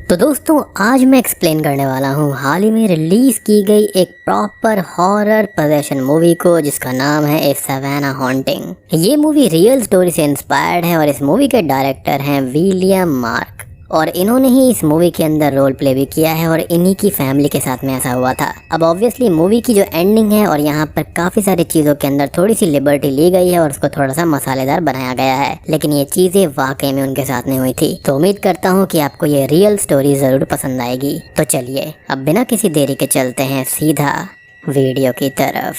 तो दोस्तों आज मैं एक्सप्लेन करने वाला हूँ हाल ही में रिलीज की गई एक प्रॉपर हॉरर पोजेशन मूवी को जिसका नाम है ए सवाना हॉन्टिंग। ये मूवी रियल स्टोरी से इंस्पायर्ड है और इस मूवी के डायरेक्टर हैं विलियम मार्क और इन्होंने ही इस मूवी के अंदर रोल प्ले भी किया है और इन्हीं की फैमिली के साथ में ऐसा हुआ था। अब ऑब्वियसली मूवी की जो एंडिंग है और यहाँ पर काफी सारी चीजों के अंदर थोड़ी सी लिबर्टी ली गई है और उसको थोड़ा सा मसालेदार बनाया गया है, लेकिन ये चीजें वाकई में उनके साथ नहीं हुई थी। तो उम्मीद करता हूँ कि आपको ये रियल स्टोरी जरूर पसंद आएगी। तो चलिए अब बिना किसी देरी के चलते हैं सीधा वीडियो की तरफ।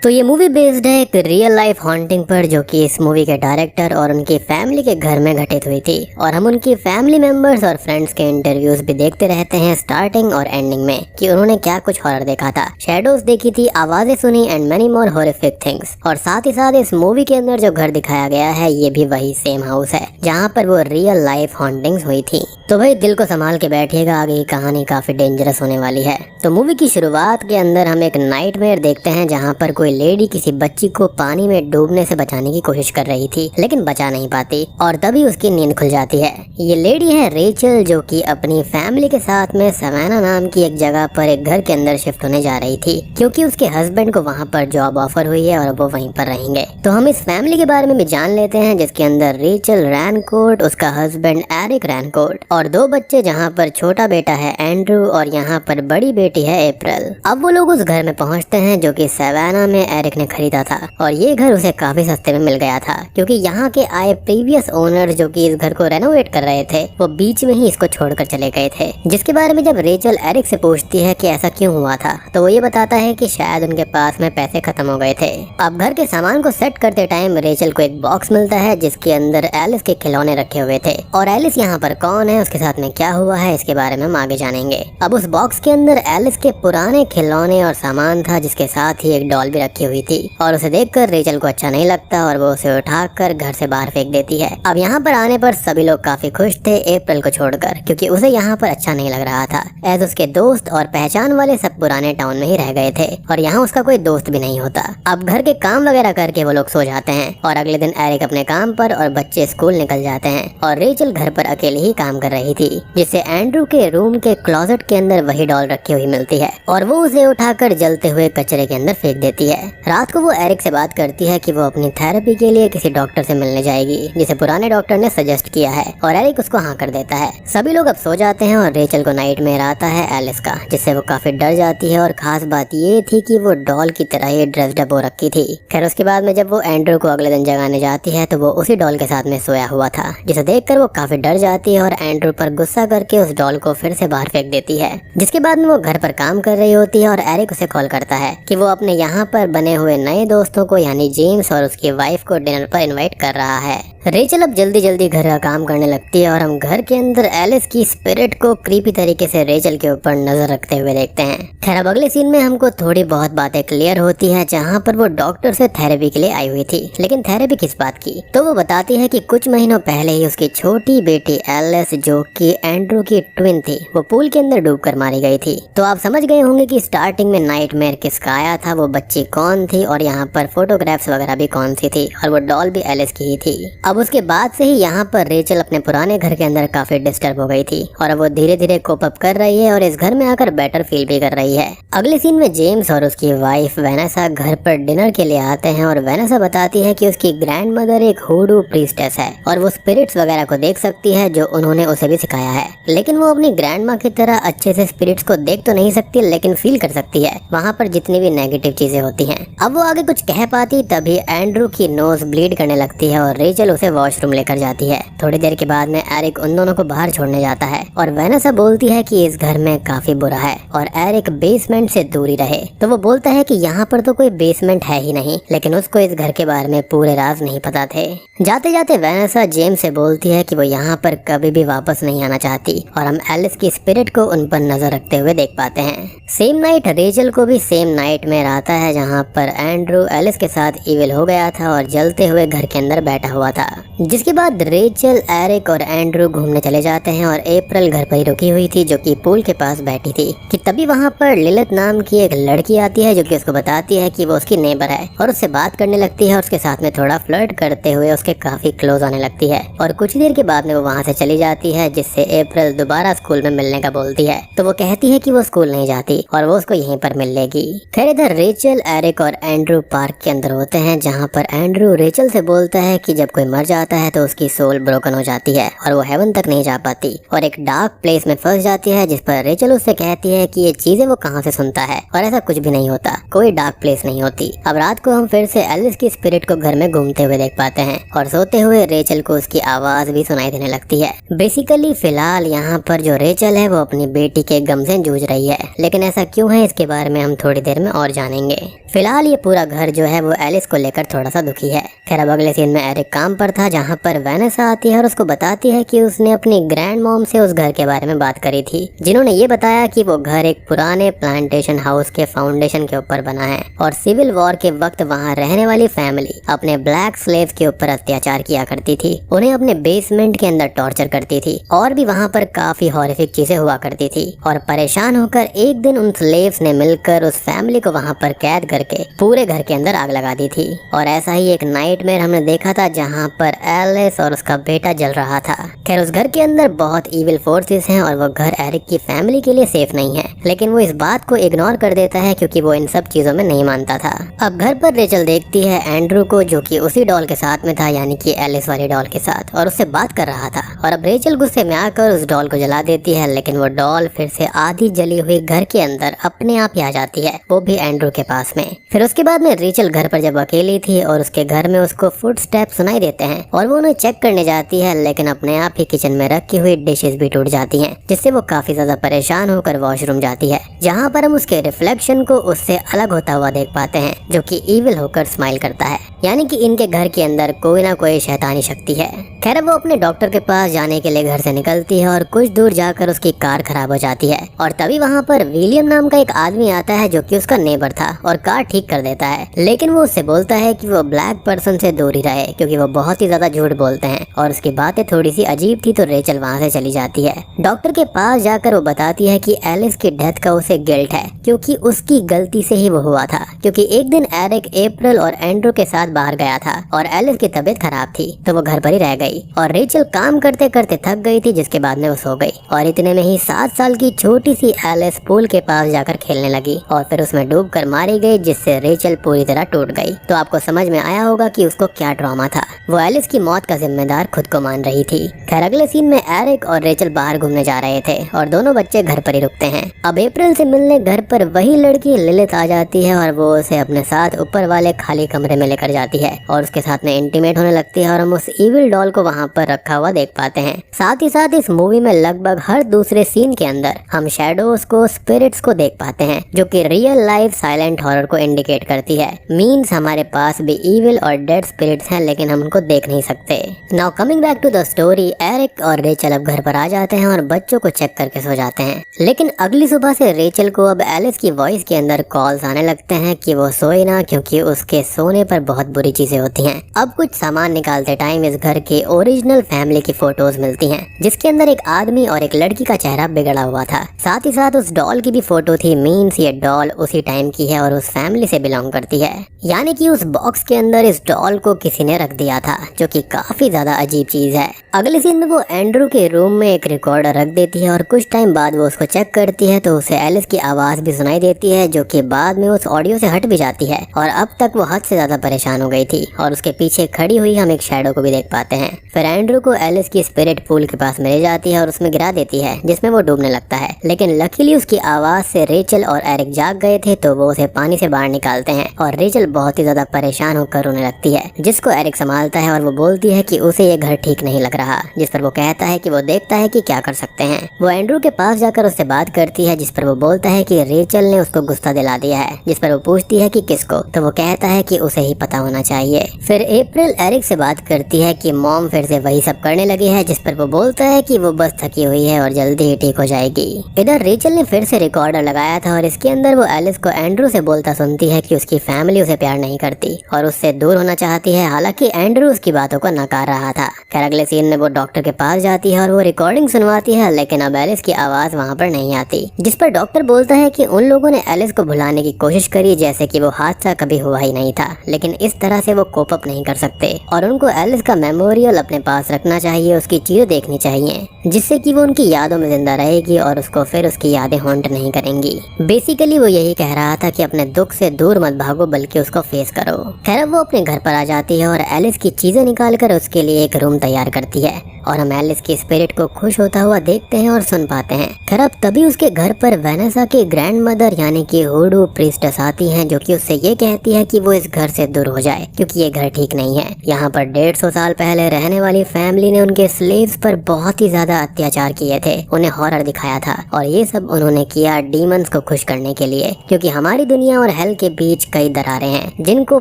तो ये मूवी बेस्ड है एक रियल लाइफ हॉन्टिंग पर जो कि इस मूवी के डायरेक्टर और उनकी फैमिली के घर में घटित हुई थी और हम उनकी फैमिली मेंबर्स और फ्रेंड्स के इंटरव्यूज भी देखते रहते हैं स्टार्टिंग और एंडिंग में कि उन्होंने क्या कुछ हॉरर देखा था, शैडोज देखी थी, आवाजें सुनी and many more horrific things. और साथ ही साथ इस मूवी के अंदर जो घर दिखाया गया है ये भी वही सेम हाउस है जहाँ पर वो रियल लाइफ हॉन्टिंग्स हुई थी। तो भाई दिल को संभाल के बैठिएगा, आगे की कहानी काफी डेंजरस होने वाली है। तो मूवी की शुरुआत के अंदर हम एक नाइटमेयर देखते हैं जहाँ पर कोई लेडी किसी बच्ची को पानी में डूबने से बचाने की कोशिश कर रही थी लेकिन बचा नहीं पाती और तभी उसकी नींद खुल जाती है। ये लेडी है रेचल जो कि अपनी फैमिली के साथ में सवाना नाम की एक जगह पर एक घर के अंदर शिफ्ट होने जा रही थी क्योंकि उसके हस्बैंड को वहाँ पर जॉब ऑफर हुई है और वो वहीं पर रहेंगे। तो हम इस फैमिली के बारे में भी जान लेते हैं जिसके अंदर रेचल रैनकोर्ट, उसका हस्बैंड एरिक रैनकोर्ट और दो बच्चे जहाँ पर छोटा बेटा है एंड्रू और यहाँ पर बड़ी बेटी है अप्रैल। अब वो लोग उस घर में पहुँचते हैं जो कि सवाना में एरिक ने खरीदा था और ये घर उसे काफी सस्ते में मिल गया था क्योंकि यहाँ के आए प्रीवियस ओनर जो कि इस घर को रेनोवेट कर रहे थे वो बीच में ही इसको छोड़कर चले गए थे। जिसके बारे में जब रेचल एरिक से पूछती है कि ऐसा क्यों हुआ था तो वो ये बताता है कि शायद उनके पास में पैसे खत्म हो गए थे। अब घर के सामान को सेट करते टाइम रेचल को एक बॉक्स मिलता है जिसके अंदर एलिस के खिलौने रखे हुए थे और एलिस यहाँ पर कौन है, उसके साथ में क्या हुआ है, इसके बारे में हम आगे जानेंगे। अब उस बॉक्स के अंदर एलिस के पुराने खिलौने और सामान था जिसके साथ ही एक डॉल भी रखी हुई थी और उसे देखकर रेचल को अच्छा नहीं लगता और वो उसे उठाकर घर से बाहर फेंक देती है। अब यहाँ पर आने पर सभी लोग काफी खुश थे अप्रैल को छोड़कर क्योंकि उसे यहाँ पर अच्छा नहीं लग रहा था एज उसके दोस्त और पहचान वाले सब पुराने टाउन में ही रह गए थे और यहाँ उसका कोई दोस्त भी नहीं होता। अब घर के काम वगैरह करके वो लोग सो जाते हैं और अगले दिन एरिक अपने काम पर और बच्चे स्कूल निकल जाते हैं और रेचल घर पर अकेले ही काम कर रही थी जिससे एंड्रू के रूम के क्लोजेट के अंदर वही डॉल रखी हुई मिलती है और वो उसे उठाकर जलते हुए कचरे के अंदर फेंक देती है। रात को वो एरिक से बात करती है कि वो अपनी थेरेपी के लिए किसी डॉक्टर से मिलने जाएगी जिसे पुराने डॉक्टर ने सजेस्ट किया है और एरिक उसको हाँ कर देता है। सभी लोग अब सो जाते हैं और रेचल को नाइटमेयर आता है एलिस का जिससे वो काफी डर जाती है और खास बात ये थी कि वो डॉल की तरह ही ड्रेस्ड अप हो रखी थी। खैर उसके बाद में जब वो एंड्रू को अगले दिन जगाने जाती है तो वो उसी डॉल के साथ में सोया हुआ था जिसे देखकर वो काफी डर जाती है और एंड्रू पर गुस्सा करके उस डॉल को फिर से बाहर फेंक देती है। जिसके बाद में वो घर पर काम कर रही होती है और एरिक उसे कॉल करता है कि वो अपने यहाँ पर बने हुए नए दोस्तों को यानी जेम्स और उसकी वाइफ को डिनर पर इनवाइट कर रहा है। रेचल अब जल्दी जल्दी घर का काम करने लगती है और हम घर के अंदर एलिस की स्पिरिट को क्रीपी तरीके से रेचल के ऊपर नजर रखते हुए देखते हैं। खैर अब अगले सीन में हमको थोड़ी बहुत बातें क्लियर होती है जहाँ पर वो डॉक्टर से थेरेपी के लिए आई हुई थी लेकिन थेरेपी किस बात की, तो वो बताती है कि कुछ महीनों पहले ही उसकी छोटी बेटी एलिस जो कि एंड्रू की ट्विन थी वो पूल के अंदर डूबकर मारी गई थी। तो आप समझ गए होंगे कि स्टार्टिंग में नाइटमेयर किसका आया था, वो बच्ची कौन थी और यहाँ पर फोटोग्राफ्स वगैरह भी कौन सी थी और वो डॉल भी एलिस की ही थी। अब उसके बाद से ही यहाँ पर रेचल अपने पुराने घर के अंदर काफी डिस्टर्ब हो गई थी और अब वो धीरे धीरे कोप अप कर रही है और इस घर में आकर बेटर फील भी कर रही है। अगले सीन में जेम्स और उसकी वाइफ वेनेसा घर पर डिनर के लिए आते हैं और वेनेसा बताती है कि उसकी ग्रैंड मदर एक हुडू प्रीस्टेस है और वो स्पिरिट्स वगैरह को देख सकती है जो उन्होंने उसे भी सिखाया है, लेकिन वो अपनी ग्रैंड माँ की तरह अच्छे से स्पिरिट्स को देख तो नहीं सकती लेकिन फील कर सकती है वहाँ पर जितनी भी नेगेटिव चीजें होती हैं। अब वो आगे कुछ कह पाती तभी एंड्रू की नोज ब्लीड करने लगती है और रेचल उसे वॉशरूम लेकर जाती है। थोड़ी देर के बाद में एरिक उन दोनों को बाहर छोड़ने जाता है और वेनेसा बोलती है कि इस घर में काफी बुरा है और एरिक बेसमेंट से दूरी रहे। तो वो बोलता है कि यहाँ पर तो कोई बेसमेंट है ही नहीं, लेकिन उसको इस घर के बारे में पूरे राज नहीं पता थे। जाते जाते वेनेसा जेम्स से बोलती है कि वो यहाँ पर कभी भी वापस नहीं आना चाहती और हम एलिस की स्पिरिट को उन पर नजर रखते हुए देख पाते हैं। सेम नाइट रेचल को भी सेम नाइट में आता है जहाँ जहाँ पर एंड्रू एलिस के साथ इविल हो गया था और जलते हुए घर के अंदर बैठा हुआ था। जिसके बाद रेचल, एरिक और एंड्रू घूमने चले जाते हैं और अप्रैल घर पर ही रुकी हुई थी जो कि पूल के पास बैठी थी कि तभी वहाँ पर लिलिथ नाम की एक लड़की आती है जो कि उसको बताती है कि वो उसकी नेबर है और उससे बात करने लगती है और उसके साथ में थोड़ा फ्लर्ट करते हुए उसके काफी क्लोज आने लगती है। और कुछ देर के बाद में वो वहाँ से चली जाती है, जिससे अप्रैल दोबारा स्कूल में मिलने का बोलती है। तो वो कहती है कि वो स्कूल नहीं जाती और वो उसको यहीं पर मिल लेगी। खैर इधर रेचल, एरिक और एंड्रू पार्क के अंदर होते हैं, जहाँ पर एंड्रू रेचल से बोलता है कि जब कोई मर जाता है तो उसकी सोल ब्रोकन हो जाती है और वो हेवन तक नहीं जा पाती और एक डार्क प्लेस में फंस जाती है। जिस पर रेचल उससे कहती है कि ये चीजें वो कहाँ से सुनता है और ऐसा कुछ भी नहीं होता, कोई डार्क प्लेस नहीं होती। अब रात को हम फिर से एलिस की स्पिरिट को घर में घूमते हुए देख पाते हैं और सोते हुए रेचल को उसकी आवाज भी सुनाई देने लगती है। बेसिकली फिलहाल यहाँ पर जो रेचल है वो अपनी बेटी के गम से जूझ रही है, लेकिन ऐसा क्यों है इसके बारे में हम थोड़ी देर में और जानेंगे। फिलहाल ये पूरा घर जो है वो एलिस को लेकर थोड़ा सा दुखी है। खैर अब अगले सीन में एरिक काम पर था, जहाँ पर वेनेसा आती है और उसको बताती है कि उसने अपनी ग्रैंड मॉम से उस घर के बारे में बात करी थी, जिन्होंने ये बताया कि वो घर एक पुराने प्लांटेशन हाउस के फाउंडेशन के ऊपर बना है और सिविल वॉर के वक्त वहाँ रहने वाली फैमिली अपने ब्लैक स्लेव्स के ऊपर अत्याचार किया करती थी, उन्हें अपने बेसमेंट के अंदर टॉर्चर करती थी और भी वहाँ पर काफी हॉरिफिक चीजें हुआ करती थी। और परेशान होकर एक दिन उन स्लेव्स ने मिलकर उस फैमिली को वहाँ पर कैद करके पूरे घर के अंदर आग लगा दी थी। और ऐसा ही एक नाइटमेयर हमने देखा था जहाँ पर एलिस और उसका बेटा जल रहा था। खैर उस घर के अंदर बहुत इविल फोर्सेस हैं और वो घर एरिक की फैमिली के लिए सेफ नहीं है, लेकिन वो इस बात को इग्नोर कर देता है क्योंकि वो इन सब चीजों में नहीं मानता था। अब घर पर रेचल देखती है एंड्रू को, जो कि उसी डॉल के साथ में था, यानी कि एलिस वाली डॉल के साथ, और उससे बात कर रहा था। और अब रेचल गुस्से में आकर उस डॉल को जला देती है, लेकिन वो डॉल फिर से आधी जली हुई घर के अंदर अपने आप ही आ जाती है, वो भी एंड्रू के पास में। फिर उसके बाद में रेचल घर पर जब अकेली थी और उसके घर में उसको फुटस्टेप सुनाई देते हैं और वो उन्हें चेक करने जाती है, लेकिन अपने आप ही किचन में रखी हुई डिशेस भी टूट जाती हैं, जिससे वो काफी ज्यादा परेशान होकर वॉशरूम जाती है, जहाँ पर हम उसके रिफ्लेक्शन को उससे अलग होता हुआ देख पाते हैं, जो कि इविल होकर स्माइल करता है, यानी कि इनके घर के अंदर कोई ना कोई शैतानी शक्ति है। खैर वो अपने डॉक्टर के पास जाने के लिए घर से निकलती है और कुछ दूर जाकर उसकी कार खराब हो जाती है और तभी वहाँ पर विलियम नाम का एक आदमी आता है जो कि उसका नेबर था और कार ठीक कर देता है, लेकिन वो उससे बोलता है कि वो ब्लैक पर्सन से दूर ही रहे क्योंकि वो बहुत ही ज्यादा झूठ बोलते हैं और उसकी बातें थोड़ी सी अजीब थी। तो रेचल वहाँ से चली जाती है। डॉक्टर के पास जाकर वो बताती है कि एलिस की डेथ का उसे गिल्ट है क्योंकि उसकी गलती से ही वो हुआ था, क्योंकि एक दिन एरिक अप्रैल और एंड्रू के साथ बाहर गया था और एलिस की तबीयत खराब थी तो वो घर पर ही रह गई और रेचल काम करते करते थक गई थी, जिसके बाद में वो सो गई। और इतने में ही 7 साल की छोटी सी एलिस पूल के पास जाकर खेलने लगी और फिर उसमें डूबकर मारी गई, जिससे रेचल पूरी तरह टूट गई। तो आपको समझ में आया होगा कि उसको क्या ट्रॉमा था। वो एलिस की मौत का जिम्मेदार खुद को मान रही थी। खैर अगले सीन में एरिक और रेचल बाहर घूमने जा रहे थे और दोनों बच्चे घर पर ही रुकते हैं। अब अप्रैल से मिलने घर पर वही लड़की लिलिथ आ जाती है और वो उसे अपने साथ ऊपर वाले खाली कमरे में लेकर जाती है और उसके साथ में इंटीमेट होने लगती है और हम उस इविल डॉल को वहाँ पर रखा हुआ देख पाते हैं। साथ ही साथ इस मूवी में लगभग हर दूसरे सीन के अंदर हम शैडोज को, स्पिरिट्स को देख पाते हैं, जो कि रियल लाइफ साइलेंट हॉरर को इंडिकेट करती है। मीन्स हमारे पास भी इविल और डेड स्पिरिट्स हैं, लेकिन हम उनको देख नहीं सकते। Now coming back to the story, Eric और रेचल अब घर पर आ जाते हैं और बच्चों को चेक करके सो जाते हैं। लेकिन अगली सुबह से रेचल को अब एलिस की वॉइस के अंदर कॉल्स आने लगते हैं कि वो सोए ना, क्योंकि उसके सोने पर बहुत बुरी चीजें होती हैं। अब कुछ सामान निकालते टाइम इस घर के ओरिजिनल फैमिली की फोटोज मिलती हैं, जिसके अंदर एक आदमी और एक लड़की का चेहरा बिगड़ा हुआ था। साथ ही साथ उस डॉल की भी फोटो थी। मीन्स ये डॉल उसी टाइम की है और उस फैमिली से बिलोंग करती है, यानी कि उस बॉक्स के अंदर इस डॉल को किसी ने रख दिया था, जो कि काफी ज्यादा अजीब चीज है। अगले सीन में वो एंड्रू के रूम में एक रिकॉर्डर रख देती है और कुछ टाइम बाद वो उसको चेक करती है तो उसे एलिस की आवाज भी सुनाई देती है, जो कि बाद में उस ऑडियो से हट भी जाती है। और अब तक वो हद से ज्यादा परेशान हो गई थी और उसके पीछे खड़ी हुई हम एक शैडो को भी देख पाते हैं। फिर एंड्रू को एलिस की स्पिरिट पूल के पास ले जाती है और उसमें गिरा देती है, जिसमें वो डूबने लगता है। लेकिन लकीली उसकी आवाज से रेचल और एरिक जाग गए थे तो वो उसे पानी से बाहर निकालते हैं और रेचल बहुत ही ज्यादा परेशान होकर रोने लगती है, जिसको एरिक संभालता है और वो बोलती है कि उसे ये घर ठीक नहीं लग रहा, जिस पर वो कहता है कि वो देखता है कि क्या कर सकते हैं। वो एंड्रू के पास जाकर उससे बात करती है, जिस पर वो बोलता है कि रेचल ने उसको गुस्सा दिला दिया है, जिस पर वो पूछती है कि किसको, तो वो कहता है कि उसे ही पता होना चाहिए। फिर अप्रैल एरिक से बात करती है कि मॉम फिर से वही सब करने लगी है, जिस पर वो बोलता है कि वो बस थकी हुई है और जल्दी ही ठीक हो जाएगी। इधर रेचल ने फिर से रिकॉर्डर लगाया था और इसके अंदर वो एलिस को एंड्रू से बोलता सुनती है कि उसकी फैमिली उसे प्यार नहीं करती और उससे दूर होना चाहती है। हालांकि एंड्रू उसकी बातों को नकार रहा था। खैर अगले सीन में वो डॉक्टर के पास जाती है और वो रिकॉर्डिंग सुनवाती है, लेकिन अब एलिस की आवाज वहाँ पर नहीं आती, जिस पर डॉक्टर बोलता है कि उन लोगों ने एलिस को भुलाने की कोशिश करी जैसे कि वो हादसा कभी हुआ ही नहीं था, लेकिन इस तरह से वो कोप अप नहीं कर सकते और उनको एलिस का मेमोरियल अपने पास रखना चाहिए, उसकी चीजें देखनी चाहिए जिससे कि वो उनकी यादों में जिंदा रहेगी और उसको फिर उसकी यादें हॉन्ट नहीं करेंगी। बेसिकली वो यही कह रहा था कि अपने दुख से दूर मत भागो बल्कि उसको फेस करो। खैर वो अपने घर पर आ जाती है और एलिस की चीजें निकाल कर उसके लिए एक रूम तैयार करती है और हम एलिस की स्पिरिट को खुश होता हुआ देखते हैं और सुन पाते हैं। खैर अब तभी उसके घर पर वेनेसा की ग्रैंड मदर यानी कि हुडू प्रीस्टेस आती हैं, जो कि उससे ये कहती है कि वो इस घर से दूर हो जाए क्योंकि ये घर ठीक नहीं है। यहाँ पर 150 साल पहले रहने वाली फैमिली ने उनके स्लेव्स पर बहुत ही ज्यादा अत्याचार किए थे, उन्हें हॉरर दिखाया था और ये सब उन्होंने किया डीमंस को खुश करने के लिए, क्योंकि हमारी दुनिया और हेल के बीच कई दरारें हैं जिनको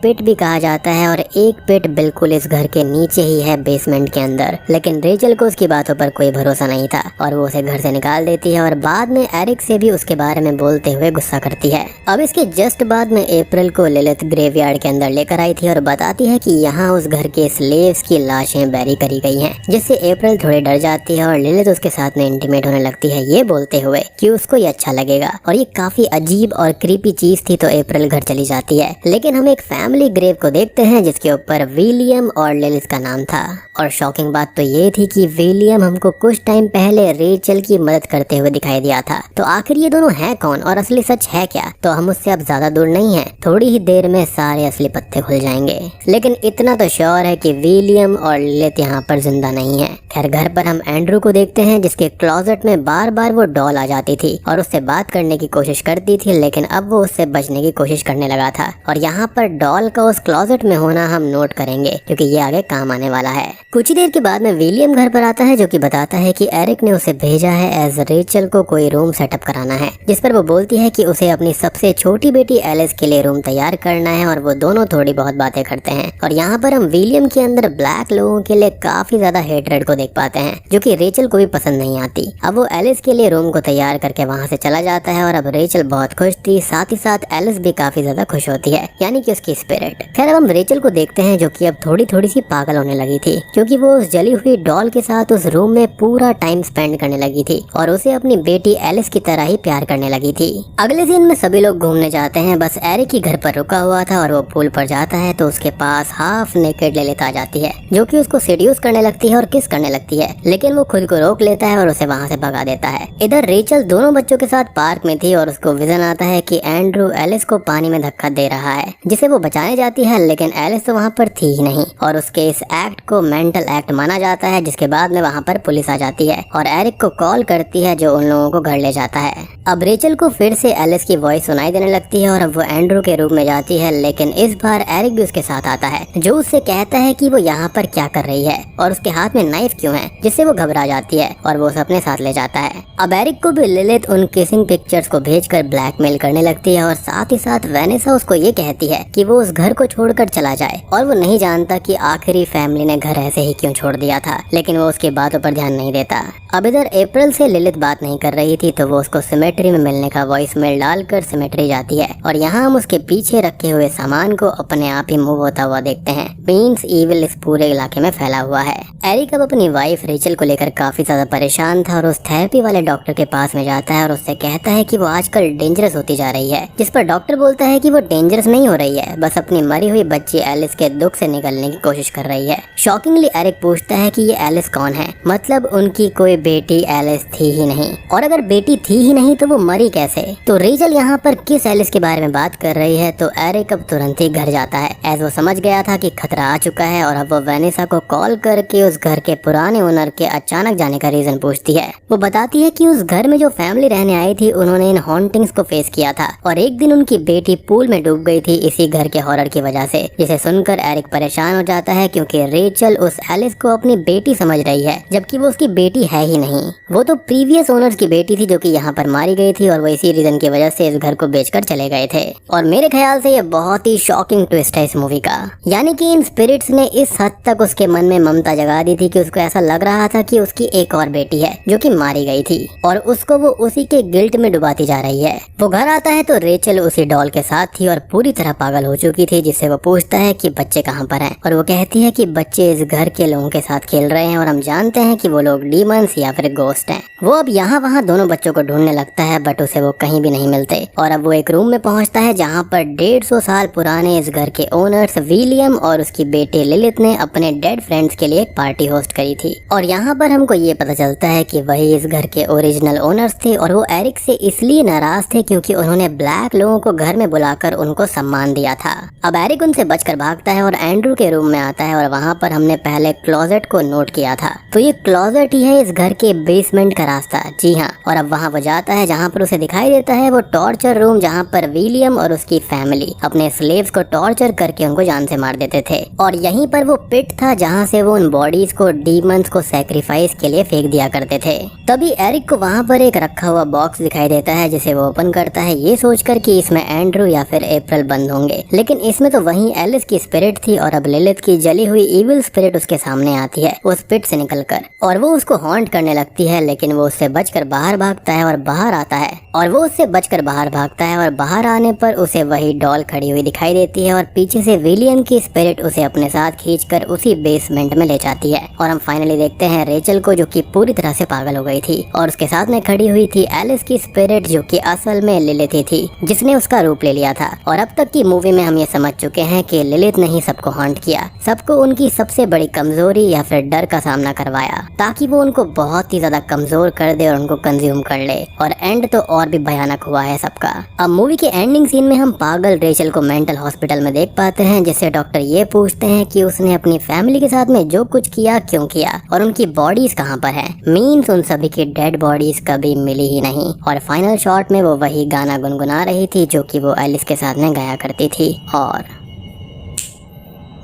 पिट भी कहा जाता है और एक पिट बिल्कुल इस घर के नीचे ही है बेसमेंट के अंदर। लेकिन रेचल को उसकी बातों पर कोई भरोसा नहीं था और वो उसे घर से निकाल देती है और बाद में एरिक से भी उसके बारे में बोलते हुए गुस्सा करती है। अब इसके जस्ट बाद में अप्रैल को लिलिथ ग्रेवयार्ड के अंदर लेकर आई थी और बताती है कि यहाँ उस घर के स्लेव्स की लाशें बैरी करी गई हैं, जिससे अप्रैल थोड़ी डर जाती है और लिलिथ उसके साथ में इंटीमेट होने लगती है, ये बोलते हुए कि उसको ये अच्छा लगेगा और ये काफी अजीब और क्रीपी चीज थी। तो अप्रैल घर चली जाती है, लेकिन हम एक फैमिली ग्रेव को देखते हैं जिसके ऊपर विलियम और लिलिथ का नाम था। और शॉकिंग बात तो ये थी कि विलियम हमको कुछ टाइम पहले रेचल की मदद करते हुए दिखाई दिया था। तो आखिर ये दोनों हैं कौन और असली सच है क्या? तो हम उससे अब ज्यादा दूर नहीं है, थोड़ी ही देर में सारे असली पत्ते खुल जाएंगे। लेकिन इतना तो श्योर है कि विलियम और लिलिथ यहाँ पर जिंदा नहीं है। खैर घर पर हम एंड्रू को देखते हैं जिसके क्लोजेट में बार बार वो डॉल आ जाती थी और उससे बात करने की कोशिश करती थी, लेकिन अब वो उससे बचने की कोशिश करने लगा था। और यहाँ पर डॉल का उस क्लोजेट में होना हम नोट करेंगे क्योंकि ये आगे काम आने वाला है। कुछ ही देर के बाद में विलियम घर पर आता है जो कि बताता है कि एरिक ने उसे भेजा है एज रेचल को कोई रूम सेटअप कराना है, जिस पर वो बोलती है कि उसे अपनी सबसे छोटी बेटी एलिस के लिए रूम तैयार करना है और वो दोनों थोड़ी बहुत बातें करते हैं। और यहाँ पर हम विलियम के अंदर ब्लैक लोगों के लिए काफी ज्यादा हेटरेड को देख पाते हैं जो कि रेचल को भी पसंद नहीं आती। अब वो एलिस के लिए रूम को तैयार करके वहाँ से चला जाता है और अब रेचल बहुत खुश थी, साथ ही साथ एलिस भी काफी ज्यादा खुश होती है, यानी कि उसकी स्पिरिट। खैर अब हम रेचल को देखते हैं जो कि अब थोड़ी थोड़ी सी पागल होने लगी थी क्योंकि वो उस जली हुई डॉल के साथ उस रूम में पूरा टाइम स्पेंड करने लगी थी और उसे अपनी बेटी एलिस की तरह ही प्यार करने लगी थी। अगले दिन में सभी लोग घूमने जाते हैं, बस एरिक ही घर पर रुका हुआ था और वो पूल पर जाता है तो उसके पास हाफ नेकेड लिलिथ आ जाती है जो कि उसको सेड्यूस करने लगती है और किस करने लगती है, लेकिन वो खुद को रोक लेता है और उसे वहाँ से भगा देता है। इधर रेचल दोनों बच्चों के साथ पार्क में थी और उसको विजन आता है कि एंड्रू एलिस को पानी में धक्का दे रहा है, जिसे वो बचाने जाती है, लेकिन एलिस तो वहाँ पर थी ही नहीं और उसके इस एक्ट को मेंटल एक्ट माना जाता है। जिसके बाद में वहाँ पर पुलिस आ जाती है और एरिक को कॉल करती है जो उन लोगों को घर ले जाता है। अब रेचल को फिर से एलिस की वॉइस सुनाई देने लगती है और अब वो एंड्रू के रूम में जाती है, लेकिन इस बार एरिक भी उसके साथ आता है जो उससे कहता है कि वो यहाँ पर क्या कर रही है और उसके हाथ में नाइफ क्यों है, जिससे वो घबरा जाती है और वो उसे अपने साथ ले जाता है। अब एरिक को भी लिलिथ उन किसिंग पिक्चर्स को भेजकर ब्लैकमेल करने लगती है और साथ ही साथ वेनेसा उसको ये कहती है कि वो उस घर को छोड़कर चला जाए और वो नहीं जानता कि आखिरी फैमिली ने घर ऐसे ही क्यों छोड़ दिया था, लेकिन वो उसकी बातों पर ध्यान नहीं देता। अब इधर अप्रैल से लिलिथ बात नहीं कर रही थी तो वो उसको सिमेट्री में मिलने का वॉइस मेल डालकर सिमेट्री जाती है और यहाँ हम उसके पीछे रखे हुए सामान को अपने आप ही मूव होता हुआ देखते हैं। मीन्स ईविल इस पूरे इलाके में फैला हुआ है। एरिक अब अपनी वाइफ रेचल को लेकर काफी ज्यादा परेशान था और उस थेरेपी वाले डॉक्टर के पास में जाता है और उससे कहता है कि वो आजकल डेंजरस होती जा रही है, जिस पर डॉक्टर बोलता है कि वो डेंजरस नहीं हो रही है, बस अपनी मरी हुई बच्ची एलिस के दुख से निकलने की कोशिश कर रही है। शॉकिंगली एरिक पूछता है कि ये एलिस कौन है, मतलब उनकी कोई बेटी एलिस थी ही नहीं, और अगर बेटी थी ही नहीं तो वो मरी कैसे। तो रेचल यहाँ पर किस एलिस के बारे में बात कर रही है, तो एरिक अब तुरंत ही घर जाता है एज वो समझ गया था कि खतरा आ चुका है और अब वो वेनेसा को कॉल करके उस घर के पुराने ओनर के अचानक जाने का रीजन पूछती है। वो बताती है कि उस घर में जो फैमिली रहने आई थी उन्होंने इन हॉन्टिंग्स को फेस किया था और एक दिन उनकी बेटी पूल में डूब गई थी इसी घर के हॉरर की वजह से, जिसे सुनकर एरिक परेशान हो जाता है क्योंकि रेचल उस एलिस को अपनी बेटी समझ रही है जबकि वो उसकी बेटी है ही नहीं। वो तो प्रीवियस ओनर्स की बेटी थी जो कि यहाँ पर मारी गई थी और वो इसी रीजन की वजह से इस घर को बेचकर चले गए थे। और मेरे ख्याल से ये बहुत ही शॉकिंग ट्विस्ट है इस मूवी का, यानी कि इन स्पिरिट्स ने इस हद तक उसके मन में ममता जगा दी थी कि उसको ऐसा लग रहा था कि उसकी एक और बेटी है जो कि मारी गई थी और उसको वो उसी के गिल्ट में डुबाती जा रही है। वो घर आता है तो रेचल उसी डॉल के साथ थी और पूरी तरह पागल हो चुकी थी, जिससे वो पूछता है कि बच्चे कहाँ पर हैं और वो कहती है कि बच्चे इस घर के लोगों के साथ खेल रहे हैं और हम जानते हैं कि वो लोग डीमंस या फिर गोस्ट हैं। वो अब यहाँ वहाँ दोनों बच्चों को ढूंढने लगता है बट उसे वो कहीं भी नहीं मिलते और अब वो एक रूम में पहुँचता है जहाँ पर 150 साल पुराने इस घर के ओनर्स विलियम और उसकी बेटी लिलिथ ने अपने डेड फ्रेंड्स के लिए एक पार्टी होस्ट करी थी। और यहाँ पर हमको ये पता चलता है कि वही इस घर के ओरिजिनल ओनर्स थे और वो एरिक से इसलिए नाराज थे क्योंकि उन्होंने ब्लैक लोगों को घर में बुलाकर उनको सम्मान दिया था। अब एरिक उनसे बचकर भागता है और एंड्रू के रूम में आता है और वहाँ पर हमने पहले क्लोजेट को नोट किया था, तो ये क्लोजेट ही है इस घर के बेसमेंट का रास्ता। जी हाँ, और अब वहाँ वो जाता है जहाँ पर उसे दिखाई देता है वो टॉर्चर रूम जहाँ पर विलियम और उसकी फैमिली अपने स्लेव्स को टॉर्चर करके उनको जान से मार देते थे। और यहीं पर वो पिट था जहाँ से वो उन बॉडीज को डीमंस को सैक्रिफाइस के लिए फेंक दिया करते थे। तभी एरिक को वहाँ पर एक रखा हुआ बॉक्स दिखाई देता है जिसे वो ओपन करता है ये सोचकर कि इसमें एंड्रू या फिर अप्रैल बंद होंगे, लेकिन इसमें तो वहीं एलिस की स्पिरिट थी और अब लिलिथ की जली हुई इविल स्पिरिट उसके सामने आती है उस पिट से निकलकर और वो उसको हॉन्ट करने लगती है, लेकिन वो उससे बचकर बाहर भागता है और बाहर आता है और बाहर आने पर उसे वही डॉल खड़ी हुई दिखाई देती है और पीछे से विलियम की स्पिरिट उसे अपने साथ खींचकर उसी बेसमेंट में ले जाती है। और हम फाइनली देखते हैं रेचल को जो कि पूरी तरह से पागल हो गई थी और उसके साथ में खड़ी हुई थी एलिस की स्पिरिट जो कि असल में लिलिथ थी जिसने उसका रूप ले लिया था। और अब तक की मूवी में हम ये समझ चुके हैं कि लिलिथ ने ही सबको हॉन्ट किया, सबको उनकी सबसे बड़ी कमजोरी या फिर डर का सामना करवाया ताकि वो उनको बहुत ही ज्यादा कमजोर कर दे और उनको कंज्यूम कर ले। और एंड तो और भी भयानक हुआ है सबका। अब मूवी के एंडिंग सीन में हम पागल रेचल को मेंटल हॉस्पिटल में देख पाते हैं जिससे डॉक्टर ये पूछते हैं कि उसने अपनी फैमिली के साथ में जो कुछ किया क्यों किया और उनकी बॉडीज कहाँ पर है। मीन्स उन सभी की डेड बॉडीज कभी मिली ही नहीं। और फाइनल शॉट में वो वही गाना गुनगुना रही थी जो कि वो एलिस के साथ में गाया करती थी। और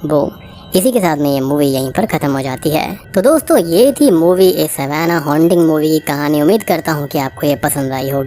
वो इसी के साथ में ये मूवी यहीं पर खत्म हो जाती है। तो दोस्तों ये थी मूवी ए सवाना हॉन्टिंग मूवी की कहानी। उम्मीद करता हूँ कि आपको ये पसंद आई होगी।